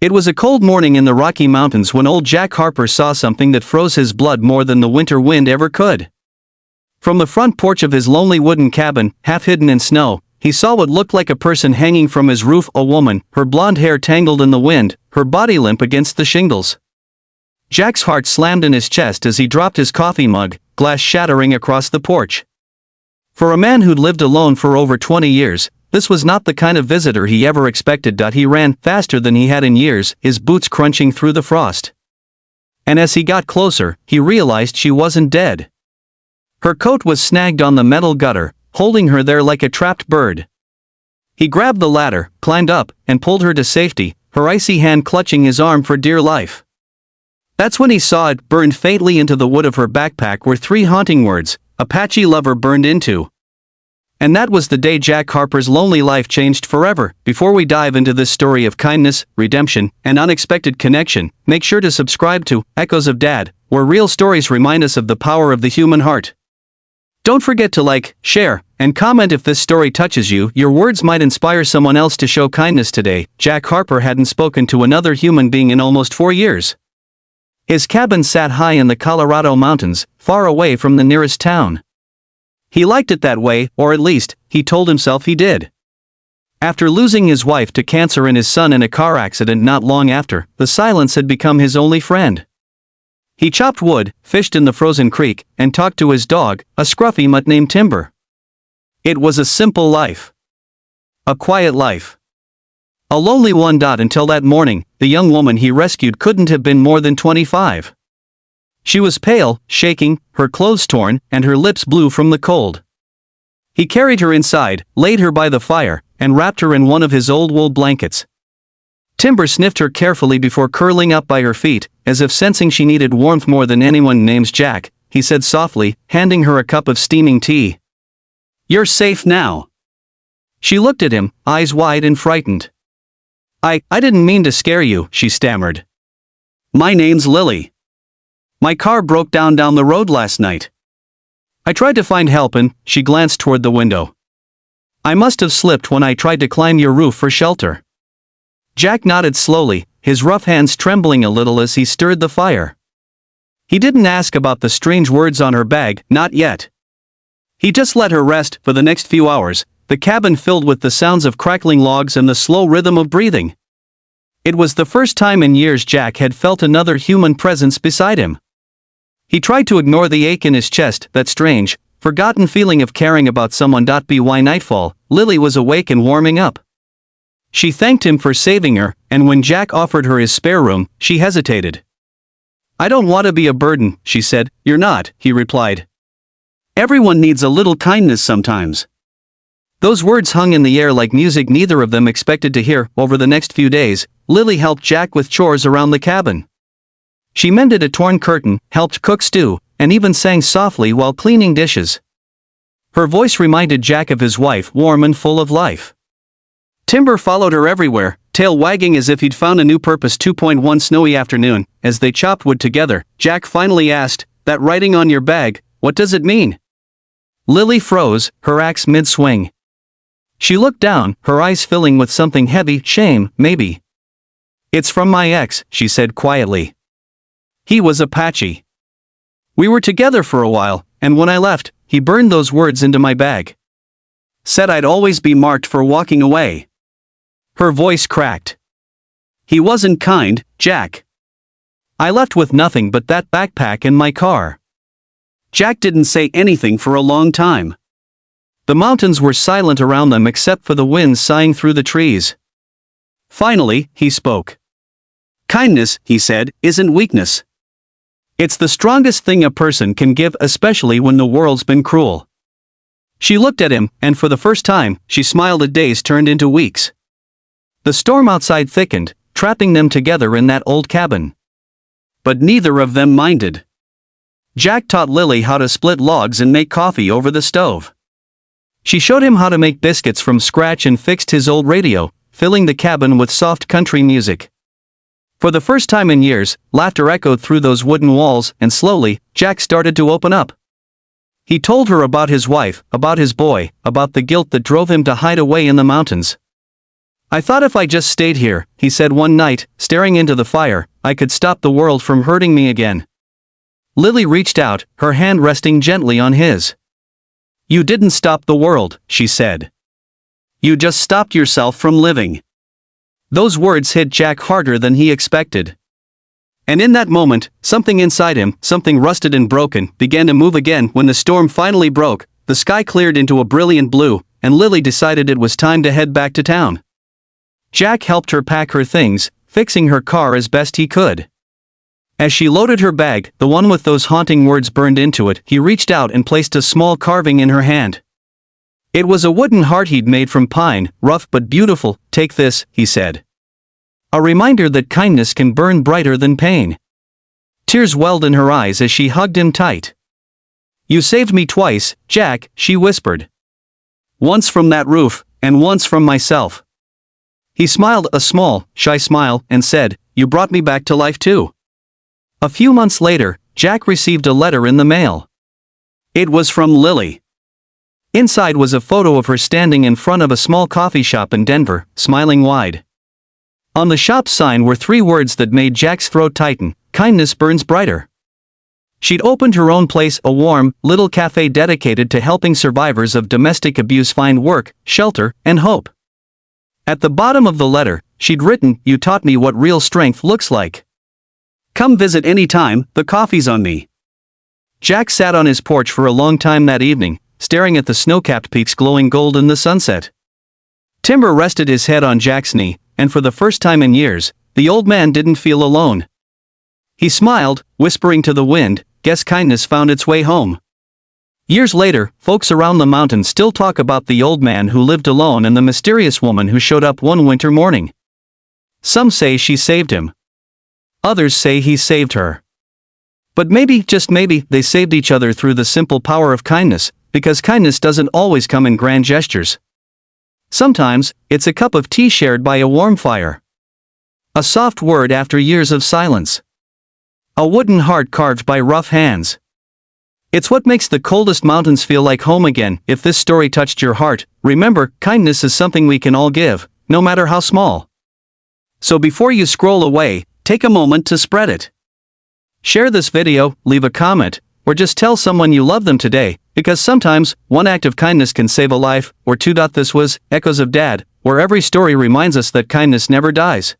It was a cold morning in the Rocky Mountains when old Jack Harper saw something that froze his blood more than the winter wind ever could. From the front porch of his lonely wooden cabin, half hidden in snow, he saw what looked like a person hanging from his roof, a woman, her blonde hair tangled in the wind, her body limp against the shingles. Jack's heart slammed in his chest as he dropped his coffee mug, glass shattering across the porch. For a man who'd lived alone for over 20 years, this was not the kind of visitor he ever expected. He ran faster than he had in years, his boots crunching through the frost. And as he got closer, he realized she wasn't dead. Her coat was snagged on the metal gutter, holding her there like a trapped bird. He grabbed the ladder, climbed up, and pulled her to safety, her icy hand clutching his arm for dear life. That's when he saw it. Burned faintly into the wood of her backpack were 3 haunting words: Apache Lover Burned Into. And that was the day Jack Harper's lonely life changed forever. Before we dive into this story of kindness, redemption, and unexpected connection, make sure to subscribe to Echoes of Dad, where real stories remind us of the power of the human heart. Don't forget to like, share, and comment if this story touches you. Your words might inspire someone else to show kindness today. Jack Harper hadn't spoken to another human being in almost 4 years. His cabin sat high in the Colorado mountains, far away from the nearest town. He liked it that way, or at least, he told himself he did. After losing his wife to cancer and his son in a car accident not long after, the silence had become his only friend. He chopped wood, fished in the frozen creek, and talked to his dog, a scruffy mutt named Timber. It was a simple life. A quiet life. A lonely one. Until that morning, the young woman he rescued couldn't have been more than 25. She was pale, shaking, her clothes torn, and her lips blue from the cold. He carried her inside, laid her by the fire, and wrapped her in one of his old wool blankets. Timber sniffed her carefully before curling up by her feet, as if sensing she needed warmth more than anyone. Name's Jack, he said softly, handing her a cup of steaming tea. You're safe now. She looked at him, eyes wide and frightened. I didn't mean to scare you, she stammered. My name's Lily. My car broke down the road last night. I tried to find help and, she glanced toward the window. I must have slipped when I tried to climb your roof for shelter. Jack nodded slowly, his rough hands trembling a little as he stirred the fire. He didn't ask about the strange words on her bag, not yet. He just let her rest. For the next few hours, the cabin filled with the sounds of crackling logs and the slow rhythm of breathing. It was the first time in years Jack had felt another human presence beside him. He tried to ignore the ache in his chest, that strange, forgotten feeling of caring about someone. By nightfall, Lily was awake and warming up. She thanked him for saving her, and when Jack offered her his spare room, she hesitated. I don't want to be a burden, she said. You're not, he replied. Everyone needs a little kindness sometimes. Those words hung in the air like music neither of them expected to hear. Over the next few days, Lily helped Jack with chores around the cabin. She mended a torn curtain, helped cook stew, and even sang softly while cleaning dishes. Her voice reminded Jack of his wife, warm and full of life. Timber followed her everywhere, tail wagging as if he'd found a new purpose. 2.1 Snowy afternoon, as they chopped wood together, Jack finally asked, That writing on your bag, what does it mean? Lily froze, her axe mid-swing. She looked down, her eyes filling with something heavy. Shame, maybe. It's from my ex, she said quietly. He was Apache. We were together for a while, and when I left, he burned those words into my bag. Said I'd always be marked for walking away. Her voice cracked. He wasn't kind, Jack. I left with nothing but that backpack and my car. Jack didn't say anything for a long time. The mountains were silent around them except for the wind sighing through the trees. Finally, he spoke. Kindness, he said, isn't weakness. It's the strongest thing a person can give, especially when the world's been cruel. She looked at him, and for the first time, she smiled. Days turned into weeks. The storm outside thickened, trapping them together in that old cabin. But neither of them minded. Jack taught Lily how to split logs and make coffee over the stove. She showed him how to make biscuits from scratch and fixed his old radio, filling the cabin with soft country music. For the first time in years, laughter echoed through those wooden walls, and slowly, Jack started to open up. He told her about his wife, about his boy, about the guilt that drove him to hide away in the mountains. "I thought if I just stayed here," he said one night, staring into the fire, "I could stop the world from hurting me again." Lily reached out, her hand resting gently on his. "You didn't stop the world," she said. "You just stopped yourself from living." Those words hit Jack harder than he expected. And in that moment, something inside him, something rusted and broken, began to move again. When the storm finally broke, the sky cleared into a brilliant blue, and Lily decided it was time to head back to town. Jack helped her pack her things, fixing her car as best he could. As she loaded her bag, the one with those haunting words burned into it, he reached out and placed a small carving in her hand. It was a wooden heart he'd made from pine, rough but beautiful. "Take this," he said. A reminder that kindness can burn brighter than pain. Tears welled in her eyes as she hugged him tight. "You saved me twice, Jack," she whispered. "Once from that roof, and once from myself." He smiled a small, shy smile, and said, "You brought me back to life too." A few months later, Jack received a letter in the mail. It was from Lily. Inside was a photo of her standing in front of a small coffee shop in Denver, smiling wide. On the shop's sign were 3 words that made Jack's throat tighten: "Kindness burns brighter." She'd opened her own place, a warm, little cafe dedicated to helping survivors of domestic abuse find work, shelter, and hope. At the bottom of the letter, she'd written, "You taught me what real strength looks like. Come visit anytime, the coffee's on me." Jack sat on his porch for a long time that evening, staring at the snow-capped peaks glowing gold in the sunset. Timber rested his head on Jack's knee, and for the first time in years, the old man didn't feel alone. He smiled, whispering to the wind, "Guess kindness found its way home." Years later, folks around the mountain still talk about the old man who lived alone and the mysterious woman who showed up one winter morning. Some say she saved him. Others say he saved her. But maybe, just maybe, they saved each other through the simple power of kindness, because kindness doesn't always come in grand gestures. Sometimes, it's a cup of tea shared by a warm fire. A soft word after years of silence. A wooden heart carved by rough hands. It's what makes the coldest mountains feel like home again. If this story touched your heart, remember, kindness is something we can all give, no matter how small. So before you scroll away, take a moment to spread it. Share this video, leave a comment, or just tell someone you love them today, because sometimes, one act of kindness can save a life, or two. This was Echoes of Dad, where every story reminds us that kindness never dies.